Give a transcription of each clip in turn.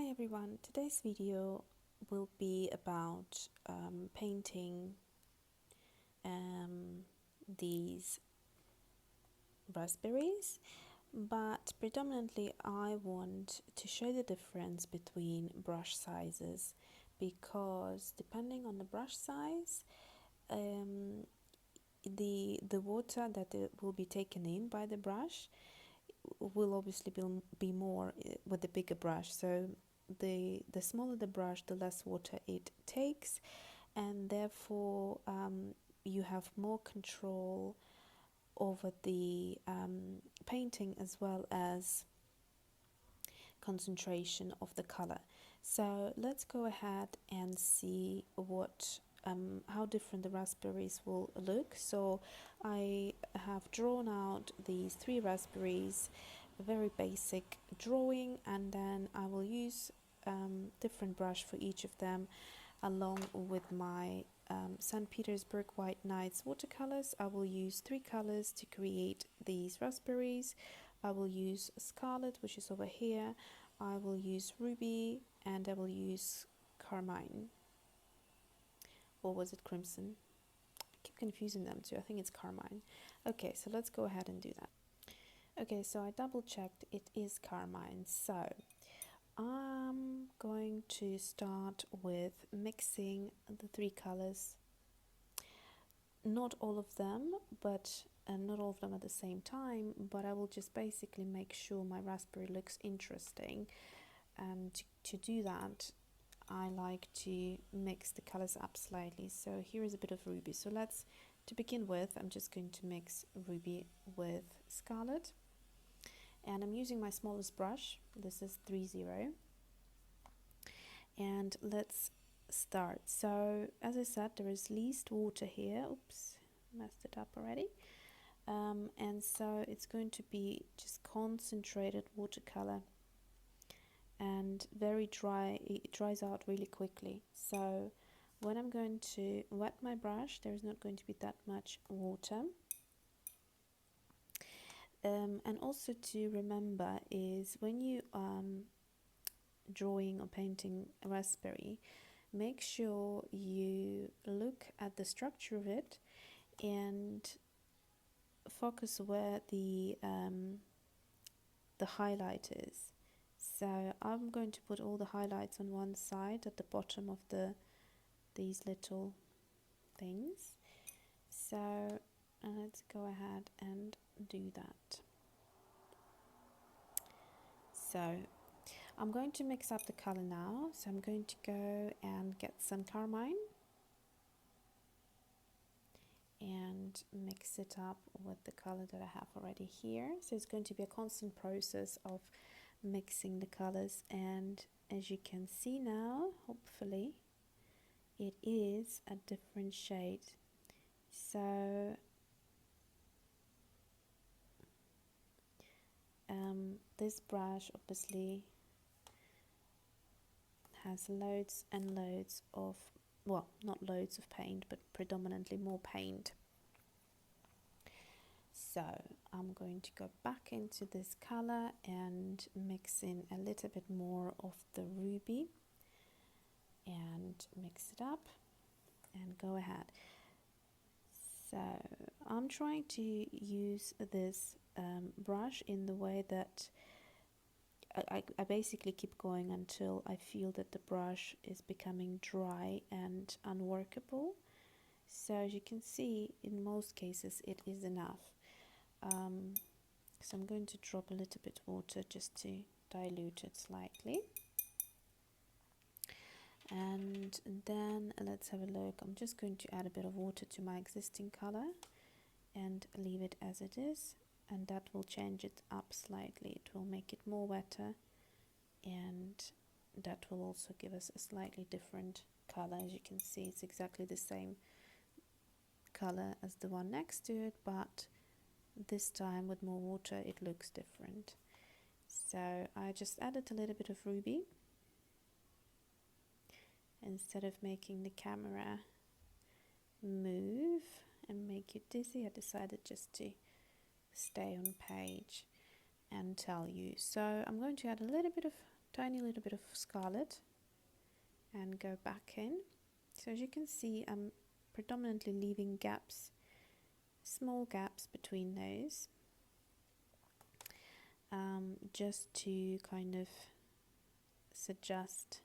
Hi everyone, today's video will be about painting these raspberries, but predominantly I want to show the difference between brush sizes, because depending on the brush size, the water that will be taken in by the brush will obviously be more with the bigger brush. So the smaller the brush, the less water it takes, and therefore you have more control over the painting as well as concentration of the color. So let's go ahead and see what how different the raspberries will look. So I have drawn out these 3 raspberries, a very basic drawing, and then I will use different brush for each of them, along with my St. Petersburg White Nights watercolors. I will use 3 colors to create these raspberries. I will use Scarlet, which is over here. I will use Ruby, and I will use Carmine. Or was it Crimson? I keep confusing them too. I think it's Carmine. Okay, so let's go ahead and do that. Okay, so I double checked, it is Carmine. So I'm going to start with mixing the 3 colors. Not all of them, but not all of them at the same time, but I will just basically make sure my raspberry looks interesting. And to do that, I like to mix the colors up slightly. So here is a bit of Ruby. So to begin with, I'm just going to mix Ruby with Scarlet, and I'm using my smallest brush. This is 3-0, and let's start. So as I said, there is least water here. Oops, messed it up already. And so it's going to be just concentrated watercolor and very dry. It dries out really quickly. So when I'm going to wet my brush, there's not going to be that much water. And also to remember is when you drawing or painting a raspberry, make sure you look at the structure of it and focus where the highlight is. So I'm going to put all the highlights on one side at the bottom of these little things. So let's go ahead and do that. So I'm going to mix up the color now. So I'm going to go and get some Carmine and mix it up with the color that I have already here. So it's going to be a constant process of mixing the colors, and as you can see now, hopefully it is a different shade. So this brush obviously has loads and loads of, well, not loads of paint, but predominantly more paint. So I'm going to go back into this color and mix in a little bit more of the Ruby and mix it up and go ahead. So I'm trying to use this brush in the way that I basically keep going until I feel that the brush is becoming dry and unworkable. So as you can see, in most cases it is enough. So I'm going to drop a little bit of water just to dilute it slightly. And then let's have a look. I'm just going to add a bit of water to my existing color and leave it as it is, and that will change it up slightly. It will make it more wetter, and that will also give us a slightly different color. As you can see, it's exactly the same color as the one next to it, but this time with more water it looks different. So I just added a little bit of Ruby. Instead of making the camera move and make you dizzy, I decided just to stay on page and tell you. So I'm going to add a little bit of tiny little bit of scarlet and go back in. So as you can see, I'm predominantly leaving gaps, small gaps between those, just to kind of suggest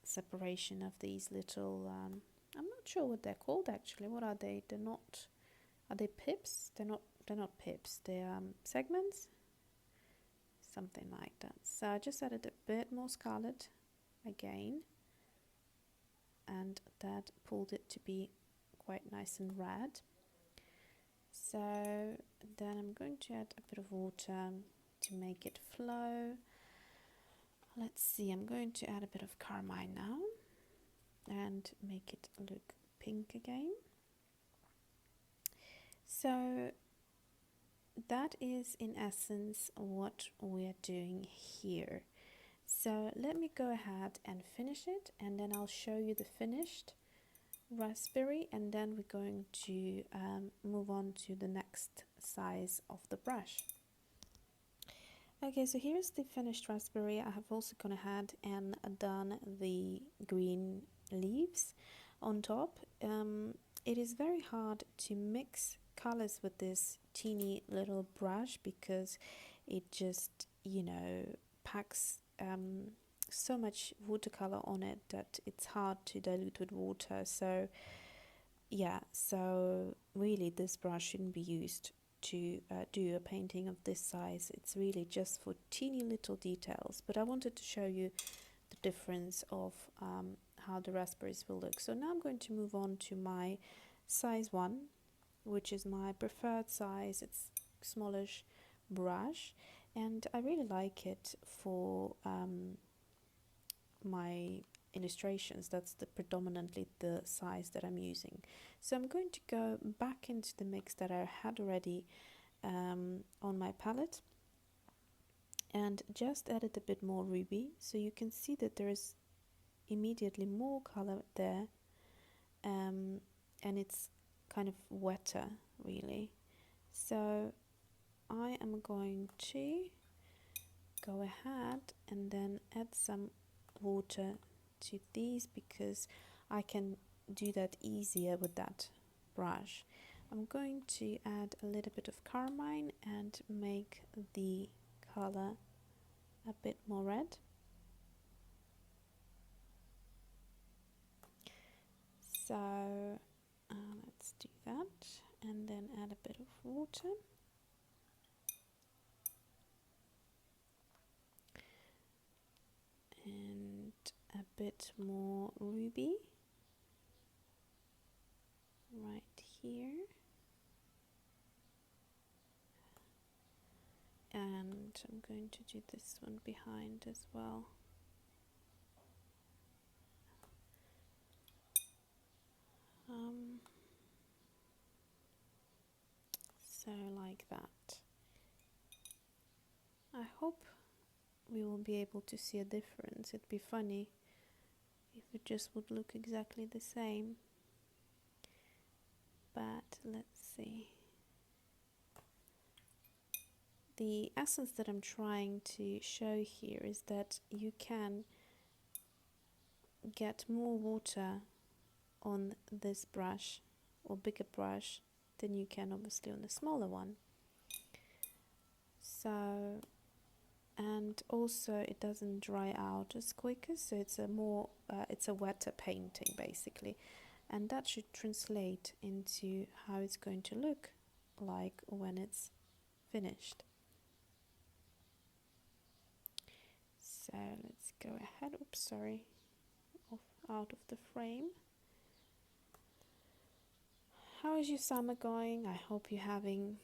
separation of these little, I'm not sure what they're called actually. What are they? They're not, are they pips? They're not pips, they're segments, something like that. So I just added a bit more scarlet again, and that pulled it to be quite nice and red. So then I'm going to add a bit of water to make it flow. Let's see, I'm going to add a bit of carmine now and make it look pink again. So that is in essence what we're doing here. So let me go ahead and finish it, and then I'll show you the finished raspberry, and then we're going to move on to the next size of the brush. Okay, so here's the finished raspberry. I have also gone ahead and done the green leaves on top. It is very hard to mix colors with this teeny little brush because it just, you know, packs so much watercolor on it that it's hard to dilute with water. So yeah, so really this brush shouldn't be used to do a painting of this size. It's really just for teeny little details, but I wanted to show you the difference of how the raspberries will look. So now I'm going to move on to my size 1, which is my preferred size. It's smallish brush, and I really like it for my illustrations. That's predominantly the size that I'm using. So I'm going to go back into the mix that I had already on my palette and just added a bit more ruby, so you can see that there is immediately more color there, and it's kind of wetter really. So I am going to go ahead and then add some water to these because I can do that easier with that brush. I'm going to add a little bit of carmine and make the color a bit more red. So let's do that, and then add a bit of water. And a bit more ruby right here, and I'm going to do this one behind as well. So like that. I hope we will be able to see a difference. It'd be funny if it just would look exactly the same, but let's see. The essence that I'm trying to show here is that you can get more water on this brush or bigger brush than you can obviously on the smaller one. So, and also it doesn't dry out as quicker, so it's a more it's a wetter painting basically, and that should translate into how it's going to look like when it's finished. So let's go ahead, oops, sorry, out of the frame. How is your summer going? I hope you're having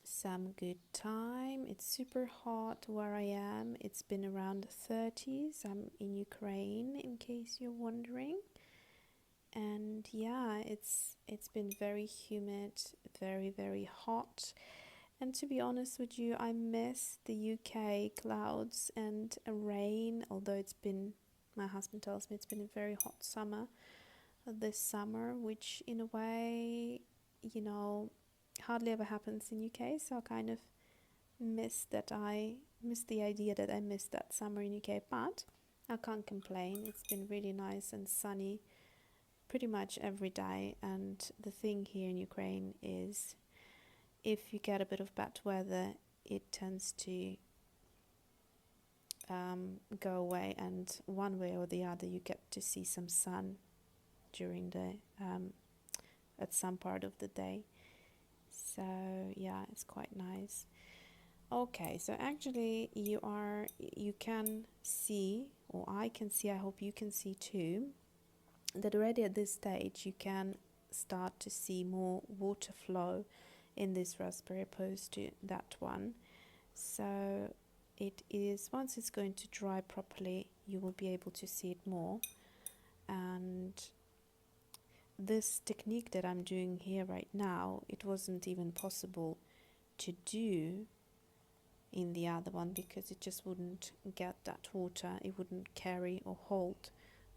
some good time. It's super hot where I am. It's been around the 30s. I'm in Ukraine, in case you're wondering. And yeah, it's been very humid, very hot. And to be honest with you, I miss the UK clouds and rain, although it's been, my husband tells me it's been a very hot summer this summer, which in a way, hardly ever happens in UK, so I kind of miss that I miss the idea that I missed that summer in UK, but I can't complain. It's been really nice and sunny pretty much every day, and the thing here in Ukraine is if you get a bit of bad weather, it tends to go away, and one way or the other you get to see some sun during the at some part of the day. So yeah, it's quite nice. Okay, so actually you can see, or I can see, I hope you can see too, that already at this stage you can start to see more water flow in this raspberry opposed to that one. So it is, once it's going to dry properly, you will be able to see it more. And this technique that I'm doing here right now, it wasn't even possible to do in the other one because it just wouldn't get that water. It wouldn't carry or hold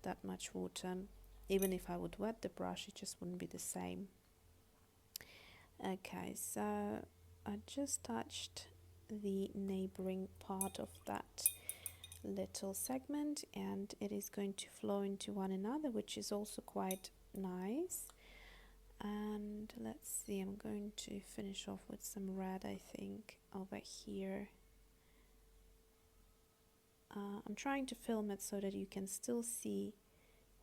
that much water. Even if I would wet the brush, it just wouldn't be the same. Okay, so I just touched the neighboring part of that little segment, and it is going to flow into one another, which is also quite nice. And let's see, I'm going to finish off with some red, I think, over here. I'm trying to film it so that you can still see,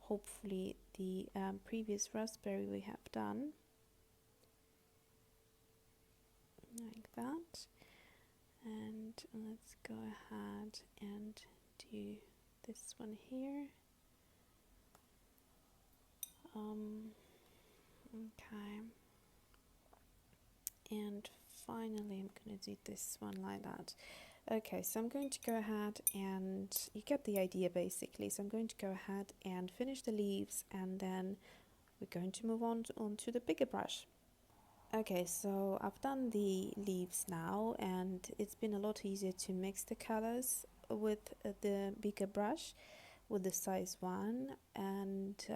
hopefully, the previous raspberry we have done. Like that. And let's go ahead and do this one here. Okay. And finally I'm going to do this one like that. Okay, so I'm going to go ahead and you get the idea basically. So I'm going to go ahead and finish the leaves, and then we're going to move on to the bigger brush. Okay, so I've done the leaves now, and it's been a lot easier to mix the colors with the bigger brush, with the size 1, and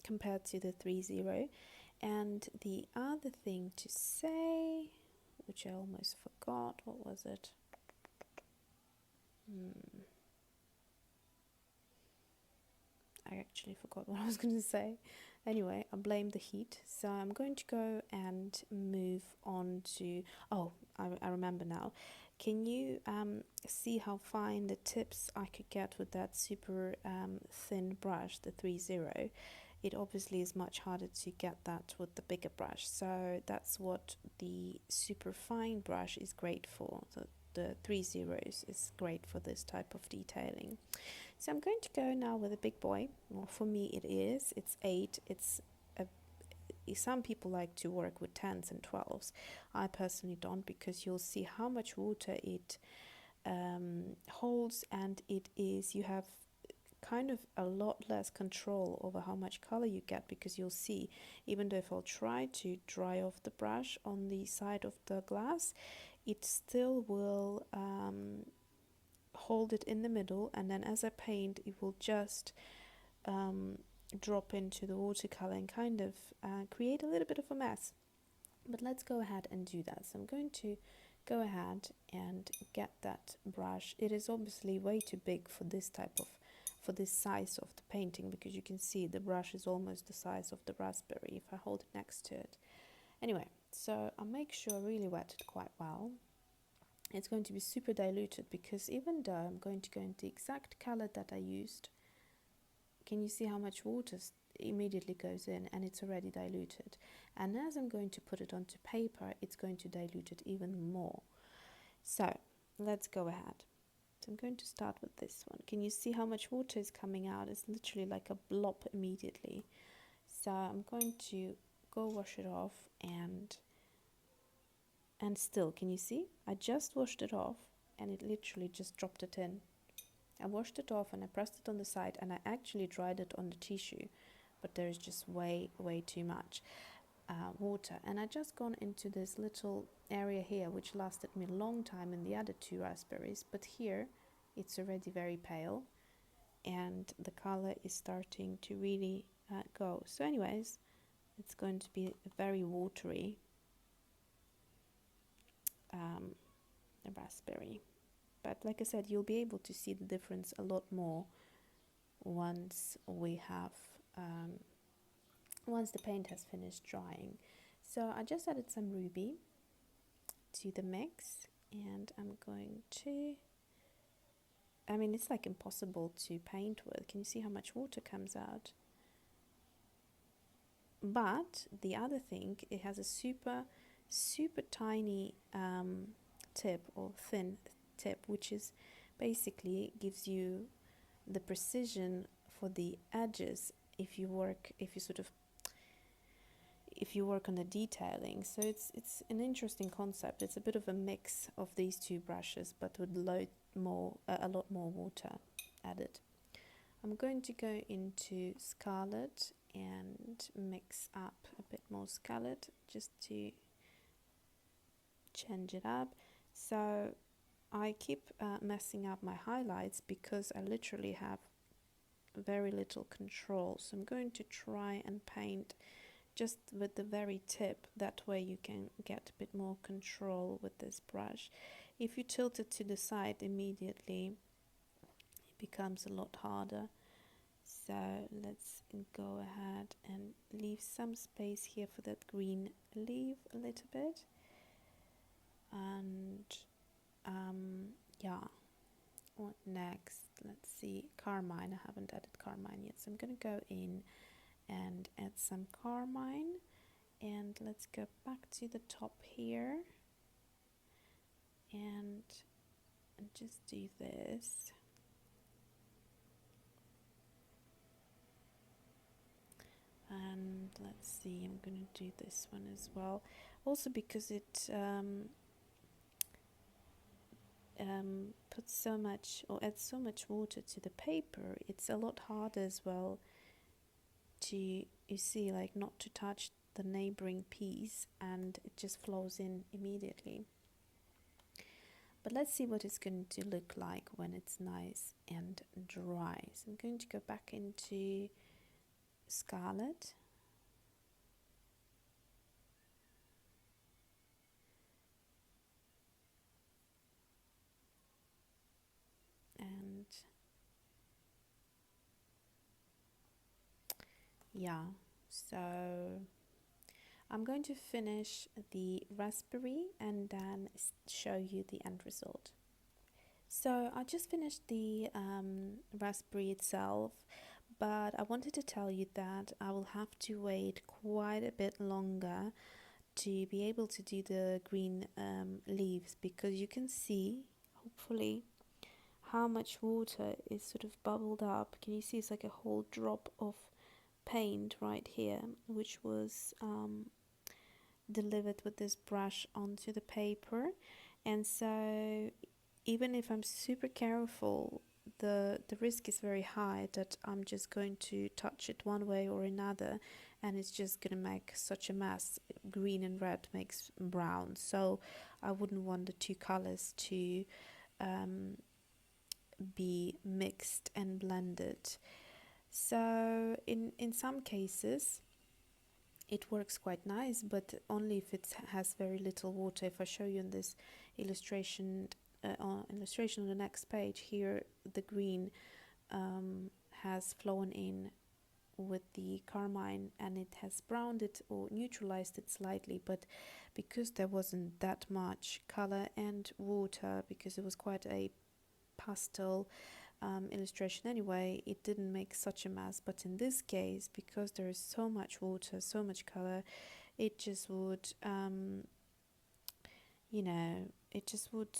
compared to the 3-0. And the other thing to say, which I almost forgot, what was it? I actually forgot what I was going to say. Anyway, I blame the heat. So I'm going to go and move on to... Oh, I remember now. Can you see how fine the tips I could get with that super thin brush, the 3-0? It obviously is much harder to get that with the bigger brush. So that's what the super fine brush is great for. The 3-0s is great for this type of detailing. So I'm going to go now with a big boy. Well, for me it is. It's 8. Some people like to work with 10s and 12s. I personally don't, because you'll see how much water it holds, and you have kind of a lot less control over how much color you get, because you'll see, even though if I'll try to dry off the brush on the side of the glass, it still will hold it in the middle, and then as I paint it will just drop into the watercolor and kind of create a little bit of a mess. But let's go ahead and do that. So I'm going to go ahead and get that brush. It is obviously way too big for this size of the painting, because you can see the brush is almost the size of the raspberry if I hold it next to it. Anyway, so I'll make sure I really wet it quite well. It's going to be super diluted, because even though I'm going to go into the exact color that I used, can you see how much water immediately goes in, and it's already diluted? And as I'm going to put it onto paper, it's going to dilute it even more. So let's go ahead. So I'm going to start with this one. Can you see how much water is coming out? It's literally like a blob immediately. So I'm going to go wash it off, and still, can you see? I just washed it off and it literally just dropped it in. I washed it off and I pressed it on the side, and I actually dried it on the tissue, but there's just way too much water. And I just gone into this little area here, which lasted me a long time in the other 2 raspberries, but here it's already very pale and the color is starting to really go. So anyways, it's going to be a very watery raspberry. but like I said, you'll be able to see the difference a lot more once we have once the paint has finished drying. So I just added some ruby to the mix, and I'm going to, I mean, it's like impossible to paint with. Can you see how much water comes out? But the other thing, it has a super tiny tip, or thin tip, which is basically gives you the precision for the edges if you work on the detailing. So it's an interesting concept. It's a bit of a mix of these two brushes, but with a lot more water added. I'm going to go into Scarlet and mix up a bit more Scarlet just to change it up. So I keep messing up my highlights because I literally have very little control. So I'm going to try and paint just with the very tip. That way you can get a bit more control with this brush. If you tilt it to the side immediately, it becomes a lot harder. So let's go ahead and leave some space here for that green leaf a little bit. And yeah, what next? Let's see, carmine. I haven't added carmine yet, so I'm gonna go in and add some carmine, and let's go back to the top here and just do this. And let's see, I'm gonna do this one as well, also because it puts so much, or adds so much water to the paper. It's a lot harder as well to, you see, like, not to touch the neighboring piece, and it just flows in immediately. But let's see what it's going to look like when it's nice and dry. So I'm going to go back into Scarlet. And yeah, so I'm going to finish the raspberry and then show you the end result. So I just finished the raspberry itself, but I wanted to tell you that I will have to wait quite a bit longer to be able to do the green leaves, because you can see, hopefully, how much water is sort of bubbled up. Can you see it's like a whole drop of paint right here, which was delivered with this brush onto the paper. And so even if I'm super careful, the risk is very high that I'm just going to touch it one way or another, and it's just gonna make such a mess. Green and red makes brown, so I wouldn't want the two colors to be mixed and blended. So in some cases it works quite nice, but only if it has very little water. If I show you in this illustration on the next page here, the green has flown in with the carmine, and it has browned it or neutralized it slightly, but because there wasn't that much color and water, because it was quite a pastel illustration anyway, it didn't make such a mess. But in this case, because there is so much water, so much color, it just would it just would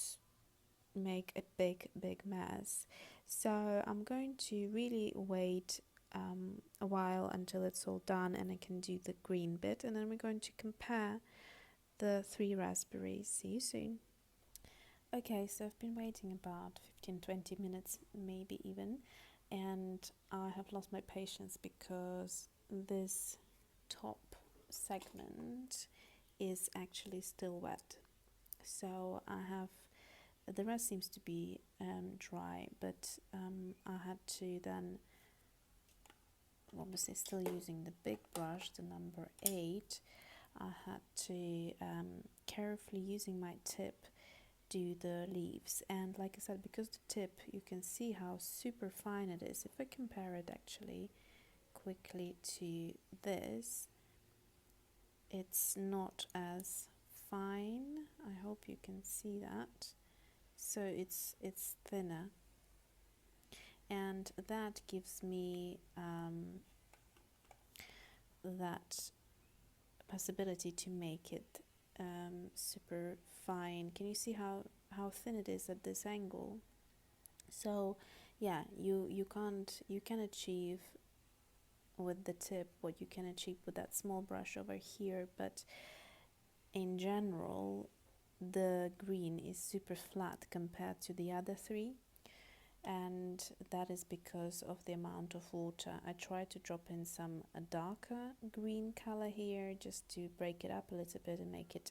make a big mess. So I'm going to really wait a while until it's all done and I can do the green bit, and then we're going to compare the 3 raspberries. See you soon. Okay, so I've been waiting about 15-20 minutes, maybe even, and I have lost my patience because this top segment is actually still wet. So I have, the rest seems to be dry, but I had to then, obviously still using the big brush, the number 8, I had to carefully, using my tip, do the leaves. And like I said, because the tip, you can see how super fine it is. If I compare it actually quickly to this, it's not as fine. I hope you can see that. So it's thinner, and that gives me that possibility to make it super fine. Can you see how thin it is at this angle? So yeah, you can achieve with the tip what you can achieve with that small brush over here, but in general the green is super flat compared to the other three, and that is because of the amount of water. I tried to drop in some darker green color here just to break it up a little bit and make it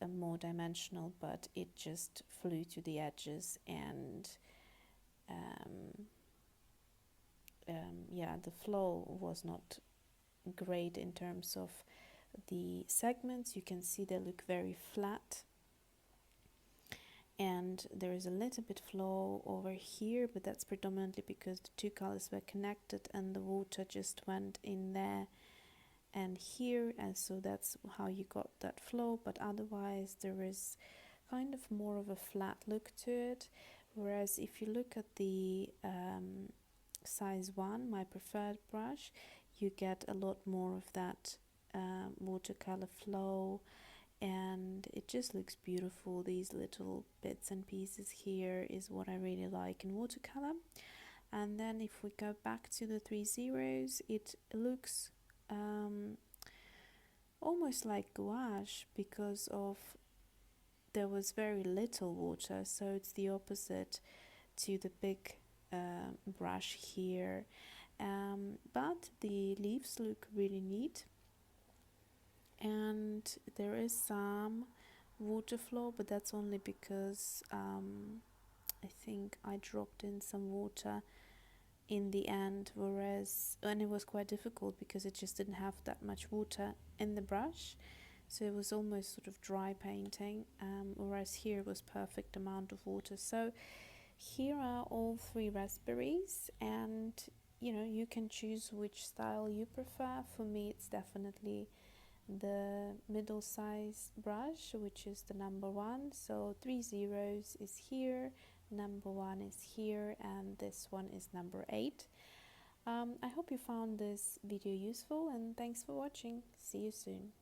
more dimensional, but it just flew to the edges, and yeah, the flow was not great in terms of the segments. You can see they look very flat, and there is a little bit flow over here, but that's predominantly because the two colors were connected and the water just went in there and here, and so that's how you got that flow. But otherwise there is kind of more of a flat look to it, whereas if you look at the size 1, my preferred brush, you get a lot more of that watercolor flow, and it just looks beautiful. These little bits and pieces here is what I really like in watercolor. And then if we go back to the 3 zeros, it looks almost like gouache because of there was very little water, so it's the opposite to the big brush here. But the leaves look really neat, and there is some water flow, but that's only because I think I dropped in some water in the end, and it was quite difficult because it just didn't have that much water in the brush, so it was almost sort of dry painting, whereas here was perfect amount of water. So here are all 3 raspberries, and you can choose which style you prefer. For me, it's definitely the middle size brush, which is the number 1. So 3 zeros is here, number 1 is here, and this one is number 8. I hope you found this video useful, and thanks for watching. See you soon.